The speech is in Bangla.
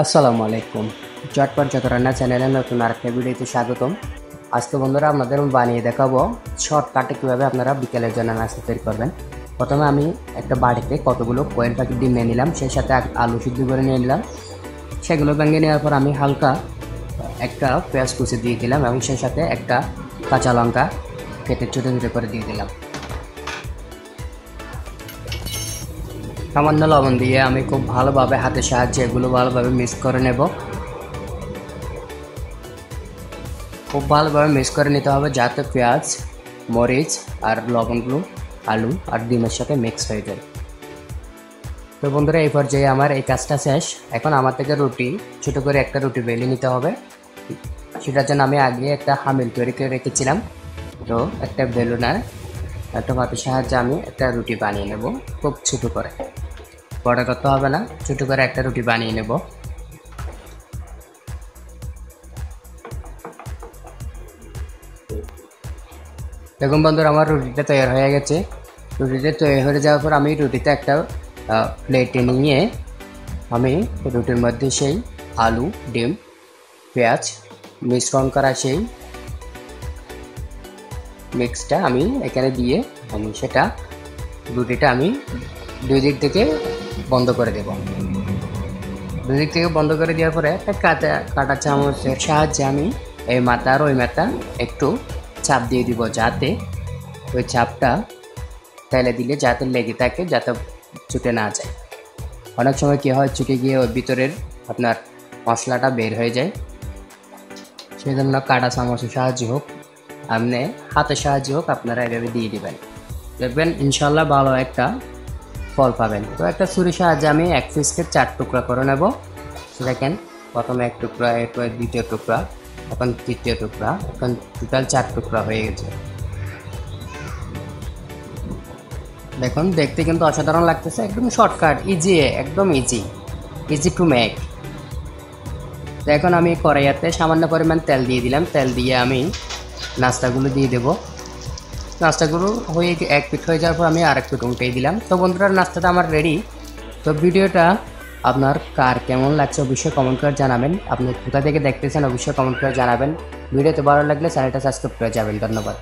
আসসালামু আলাইকুম। চটপট যত রান্না চ্যানেলে নতুন আরেকটা ভিডিওতে স্বাগতম। আজকে বন্ধুরা আপনাদের বানিয়ে দেখাবো শর্টকাটে কীভাবে আপনারা বিকেলের জন্য নাস্তা তৈরি করবেন। প্রথমে আমি একটা বাড়িতে কতগুলো কোয়েল পাখির ডিম নিয়ে নিলাম, সেই সাথে আলু সিদ্ধ করে নিয়ে নিলাম। সেগুলো ভেঙে নেওয়ার পর আমি হালকা একটা পেঁয়াজ কুচি দিয়ে দিলাম এবং সেই সাথে একটা কাঁচা লঙ্কা কেটে ছোটো ছোটো করে দিয়ে দিলাম। সামান্য লবণ দিয়ে আমি খুব ভালোভাবে হাতের সাহায্যে এগুলো ভালোভাবে মিক্স করে নেব। খুব ভালোভাবে মিক্স করে নিতে হবে যাতে পেঁয়াজ, মরিচ আর লবণগুলো আলু আর ডিমের সাথে মিক্স হয়ে যায়। তো বন্ধুরা, এই পর্যায়ে আমার এই কাজটা শেষ। এখন আমার থেকে ছোটো করে একটা রুটি বেলে নিতে হবে। সেটার জন্য আমি আগে একটা হামিল তৈরি করে রেখেছিলাম। তো একটা বেলুনার একটা ভাতের সাহায্যে আমি একটা রুটি বানিয়ে নেব, খুব ছোটো করে, বড় করতে হবে না, ছোটো করে একটা রুটি বানিয়ে নেব। দেখুন বন্ধুরা, আমার রুটিটা তৈরি হয়ে গেছে। রুটিটা তৈরি হয়ে যাওয়ার পর আমি রুটিতে একটা প্লেটে নিয়ে আমি রুটির মধ্যে সেই আলু, ডিম, পেঁয়াজ মিশ্রণ করা সেই মিক্সটা আমি এখানে দিয়ে আমি সেটা রুটিটা আমি দুই দিক থেকে বন্ধ করে দেব। দুই দিক থেকে বন্ধ করে দেওয়ার পরে একটা কাটা চামচের সাহায্যে আমি এই মাথা আর ওই মাথা একটু চাপ দিয়ে দিব, যাতে ওই চাপটা তেলে দিলে যাতে লেগে থাকে, যাতে ছুটে না যায়। অনেক সময় কী হয়, ছুটে গিয়ে ওই ভিতরের আপনার মশলাটা বের হয়ে যায়। সেই জন্য কাটা চামচের সাহায্যে হোক, আপনি হাতের সাহায্যে হোক, আপনারা এভাবে দিয়ে দেবেন, দেখবেন ইনশাল্লাহ ভালো একটা ফল পাবেন। তো একটা ছুরির সাহায্যে আমি এক পিসকে 4 টুকরা করে নেব। দেখেন, প্রথমে 1 টুকরা, এরপর দ্বিতীয় টুকরা, এখন তৃতীয় টুকরা, এখন টোটাল 4 টুকরা হয়ে গেছে। দেখুন, দেখতে কিন্তু অসাধারণ লাগতেছে, একদম শর্টকাট, ইজি, একদম ইজি টু মেক। তো এখন আমি কড়াইয়াতে সামান্য পরিমাণ তেল দিয়ে দিলাম। তেল দিয়ে আমি নাস্তাগুলো দিয়ে দেব। নাস্তাগুলো হয়ে 1 পিঠ হয়ে যাওয়ার পর আমি আরেক পিঠ উল্টে দিলাম। তো বন্ধুরা, নাস্তাটা আমার রেডি। তো ভিডিওটা আপনার কার কেমন লাগছে অবশ্যই কমেন্ট করে জানাবেন। আপনি কোথা থেকে দেখতেছেন অবশ্যই কমেন্ট করে জানাবেন। ভিডিওতে ভালো লাগলে চ্যানেলটা সাবস্ক্রাইব করে যাবেন। ধন্যবাদ।